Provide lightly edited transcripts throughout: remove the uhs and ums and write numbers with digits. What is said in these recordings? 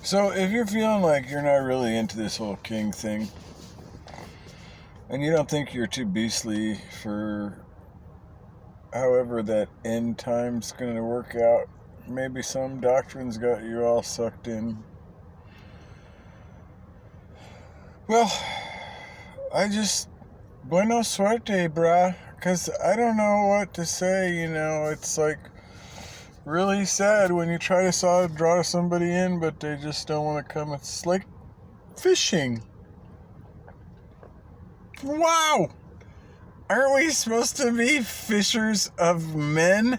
So if you're feeling like you're not really into this whole king thing, and you don't think you're too beastly for however that end time's going to work out, maybe some doctrines got you all sucked in. Well, I just, buena suerte, brah, because I don't know what to say, it's like really sad when you try to draw somebody in, but they just don't want to come. It's like fishing. Wow! Aren't we supposed to be fishers of men?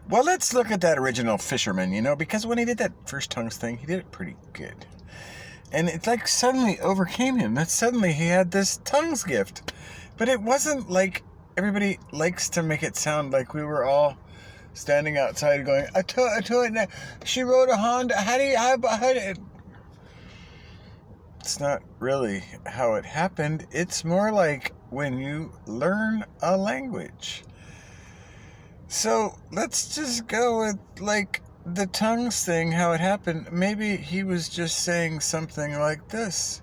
Well, let's look at that original fisherman, because when he did that first tongues thing, he did it pretty good. And it like suddenly overcame him. That suddenly he had this tongues gift. But it wasn't like everybody likes to make it sound like we were all standing outside going, she rode a Honda. How do you... It's not really how it happened. It's more like when you learn a language. So let's just go with like the tongues thing, how it happened. Maybe he was just saying something like this.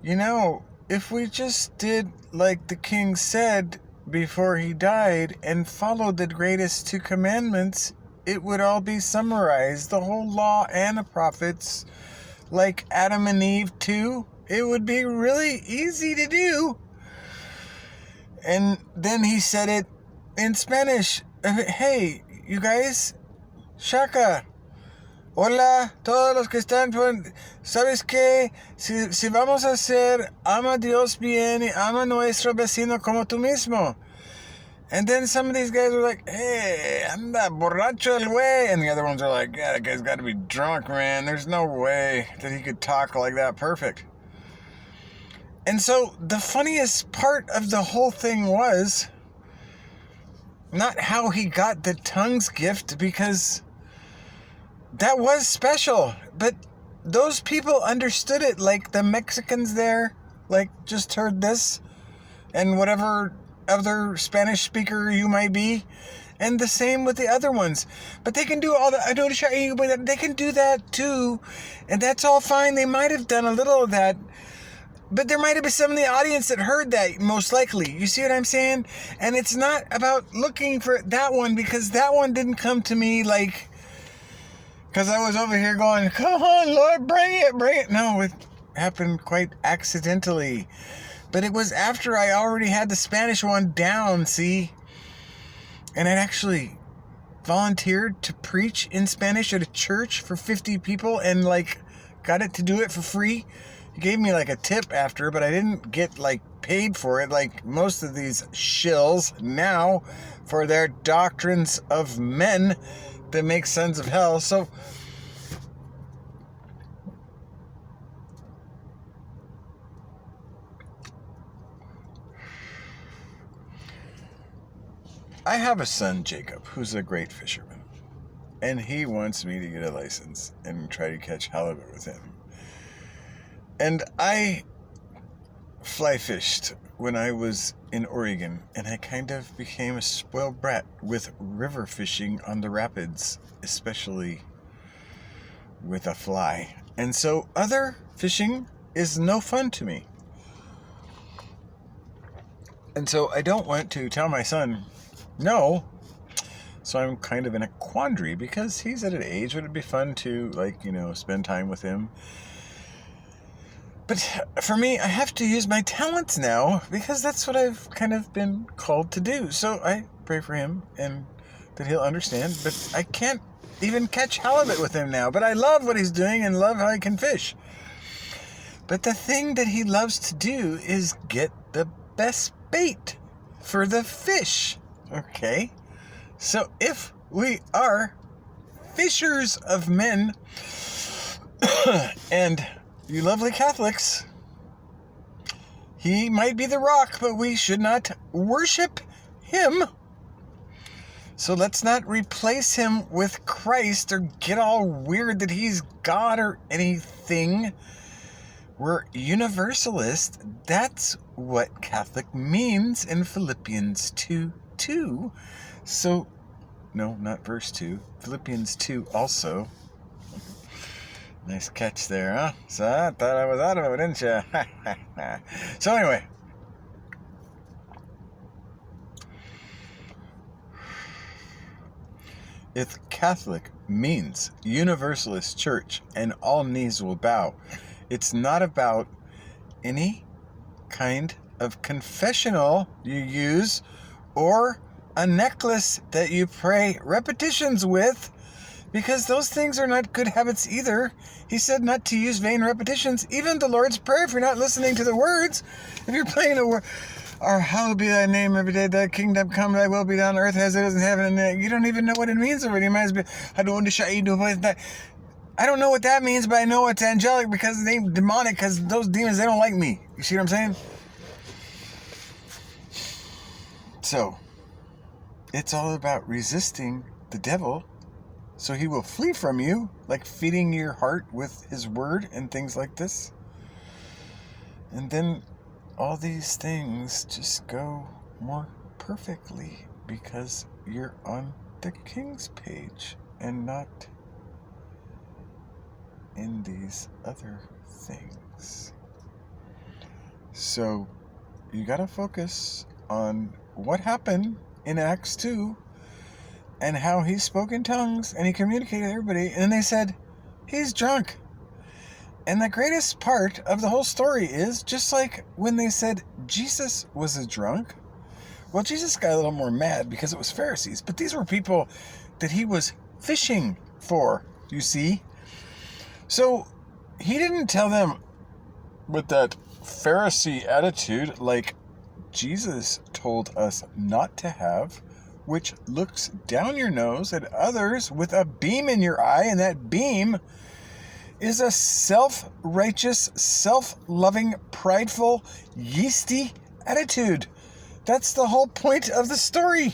If we just did like the king said before he died and followed the greatest 2 commandments, it would all be summarized. The whole law and the prophets, like Adam and Eve too. It would be really easy to do. And then he said it in Spanish. Hey, you guys, Shaka, hola, todos los que están, ¿sabes qué? Si vamos a hacer, ama a Dios bien y ama a nuestro vecino como tú mismo. And then some of these guys were like, hey, anda, borracho el güey. And the other ones are like, yeah, that guy's got to be drunk, man. There's no way that he could talk like that perfect. And so the funniest part of the whole thing was not how he got the tongues gift, because that was special. But those people understood it, like the Mexicans there, like just heard this, and whatever other Spanish speaker you might be, and the same with the other ones. But they can do all that. I don't show you, but they can do that too, and that's all fine. They might have done a little of that, but there might have been some in the audience that heard that, most likely. You see what I'm saying? And it's not about looking for that one, because that one didn't come to me like, because I was over here going, come on, Lord, bring it. No, it happened quite accidentally. But it was after I already had the Spanish one down, see? And I'd actually volunteered to preach in Spanish at a church for 50 people and, like, got it to do it for free. He gave me, like, a tip after, but I didn't get, like, paid for it like most of these shills now for their doctrines of men that make sons of hell. So I have a son, Jacob, who's a great fisherman, and he wants me to get a license and try to catch halibut with him. And I fly fished when I was in Oregon, and I kind of became a spoiled brat with river fishing on the rapids, especially with a fly. And so other fishing is no fun to me. And so I don't want to tell my son no. So I'm kind of in a quandary, because he's at an age when it'd be fun to, like, spend time with him. But for me, I have to use my talents now, because that's what I've kind of been called to do. So I pray for him and that he'll understand. But I can't even catch halibut with him now. But I love what he's doing and love how he can fish. But the thing that he loves to do is get the best bait for the fish. Okay? So if we are fishers of men, and you lovely Catholics, he might be the rock, but we should not worship him. So let's not replace him with Christ or get all weird that he's God or anything. We're universalist. That's what Catholic means in Philippians 2:2. So, no, not verse 2. Philippians 2 also. Nice catch there, huh? So I thought I was out of it, didn't you? So anyway. If Catholic means Universalist Church and all knees will bow, it's not about any kind of confessional you use or a necklace that you pray repetitions with, because those things are not good habits either. He said not to use vain repetitions. Even the Lord's Prayer, if you're not listening to the words, if you're playing a word, or hallowed be thy name every day, thy kingdom come, thy will be done on earth as it is in heaven, and you don't even know what it means already. It might as be, I don't know what that means, but I know it's angelic because it ain't demonic, because those demons, they don't like me. You see what I'm saying? So, it's all about resisting the devil so he will flee from you, like feeding your heart with his word and things like this. And then all these things just go more perfectly because you're on the King's page and not in these other things. So you got to focus on what happened in Acts 2 and how he spoke in tongues and he communicated with everybody. And then they said, he's drunk. And the greatest part of the whole story is, just like when they said Jesus was a drunk, well, Jesus got a little more mad because it was Pharisees, but these were people that he was fishing for, you see. So he didn't tell them with that Pharisee attitude like Jesus told us not to have, which looks down your nose at others with a beam in your eye, and that beam is a self-righteous, self-loving, prideful, yeasty attitude. That's the whole point of the story.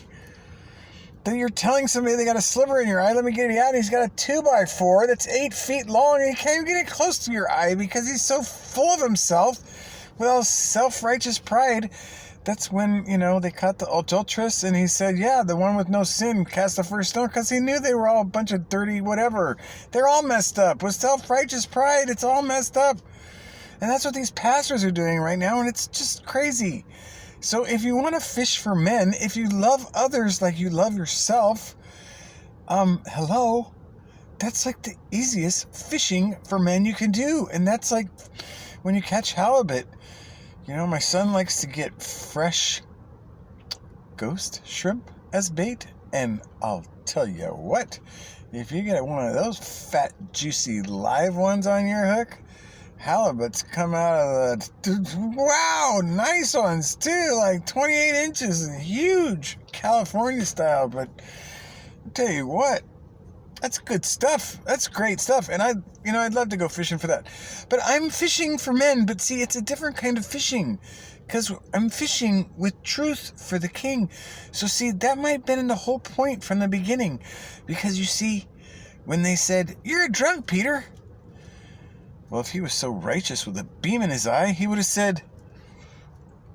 That you're telling somebody they got a sliver in your eye, let me get it out, and he's got a 2x4 that's 8 feet long, and he can't even get it close to your eye because he's so full of himself with all self-righteous pride. That's when, they caught the adulteress, and he said, yeah, the one with no sin cast the first stone, because he knew they were all a bunch of dirty whatever. They're all messed up. With self-righteous pride, it's all messed up. And that's what these pastors are doing right now, and it's just crazy. So if you want to fish for men, if you love others like you love yourself, that's like the easiest fishing for men you can do. And that's like when you catch halibut. My son likes to get fresh ghost shrimp as bait, and I'll tell you what, if you get one of those fat, juicy, live ones on your hook, halibuts come out of the, wow, nice ones too, like 28 inches, and huge, California style, but I'll tell you what, that's good stuff. That's great stuff. And I'd love to go fishing for that. But I'm fishing for men. But see, it's a different kind of fishing. Because I'm fishing with truth for the King. So see, that might have been the whole point from the beginning. Because you see, when they said, you're a drunk, Peter. Well, if he was so righteous with a beam in his eye, he would have said,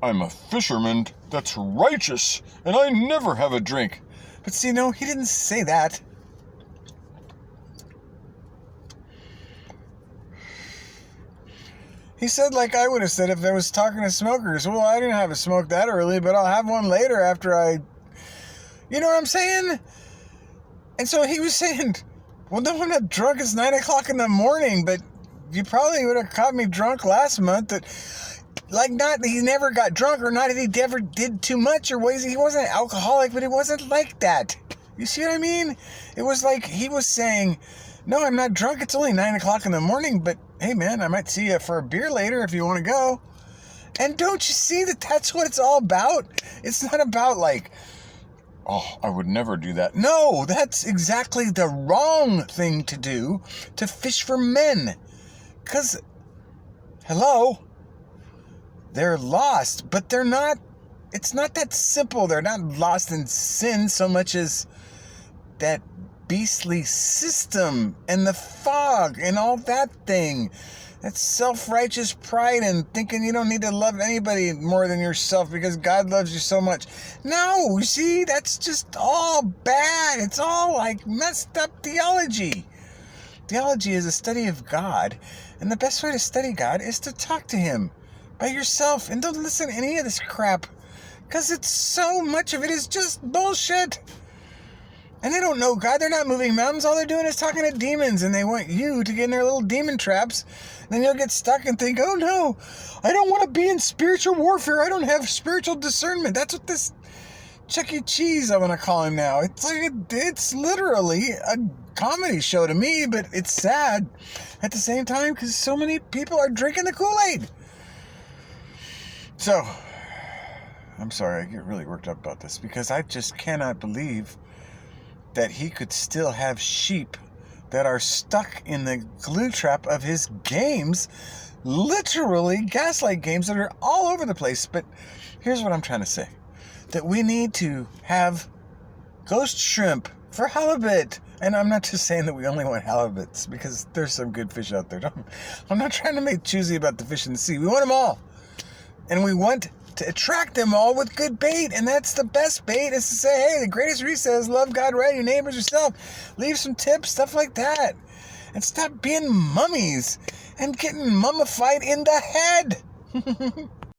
I'm a fisherman that's righteous. And I never have a drink. But see, no, he didn't say that. He said, like I would have said if I was talking to smokers, well, I didn't have a smoke that early, but I'll have one later after I... You know what I'm saying? And so he was saying, well, no, I'm not drunk. It's 9 o'clock in the morning, but you probably would have caught me drunk last month. That, like, not that he never got drunk or not that he ever did too much or was he wasn't alcoholic, but it wasn't like that. You see what I mean? It was like he was saying, no, I'm not drunk. It's only 9 o'clock in the morning, but hey, man, I might see you for a beer later if you want to go. And don't you see that that's what it's all about? It's not about like, oh, I would never do that. No, that's exactly the wrong thing to do, to fish for men. Because, hello, they're lost, but they're not, it's not that simple. They're not lost in sin so much as that beastly system and the fog and all that thing. That's self-righteous pride and thinking you don't need to love anybody more than yourself because God loves you so much. No, you see, that's just all bad. It's all like messed up theology. Theology is a study of God, and the best way to study God is to talk to Him by yourself, and don't listen to any of this crap, because it's so much of it is just bullshit. And they don't know God. They're not moving mountains. All they're doing is talking to demons, and they want you to get in their little demon traps. And then you'll get stuck and think, oh no, I don't want to be in spiritual warfare. I don't have spiritual discernment. That's what this Chuck E. Cheese, I want to call him now. It's literally a comedy show to me, but it's sad at the same time because so many people are drinking the Kool-Aid. So, I'm sorry, I get really worked up about this because I just cannot believe that he could still have sheep that are stuck in the glue trap of his games, literally gaslight games that are all over the place. But here's what I'm trying to say, that we need to have ghost shrimp for halibut. And I'm not just saying that we only want halibuts, because there's some good fish out there. I'm not trying to make choosy about the fish in the sea. We want them all. And we want to attract them all with good bait, and that's the best bait, is to say, hey, the greatest reset is love God, right, your neighbors, yourself. Leave some tips, stuff like that, and stop being mummies and getting mummified in the head.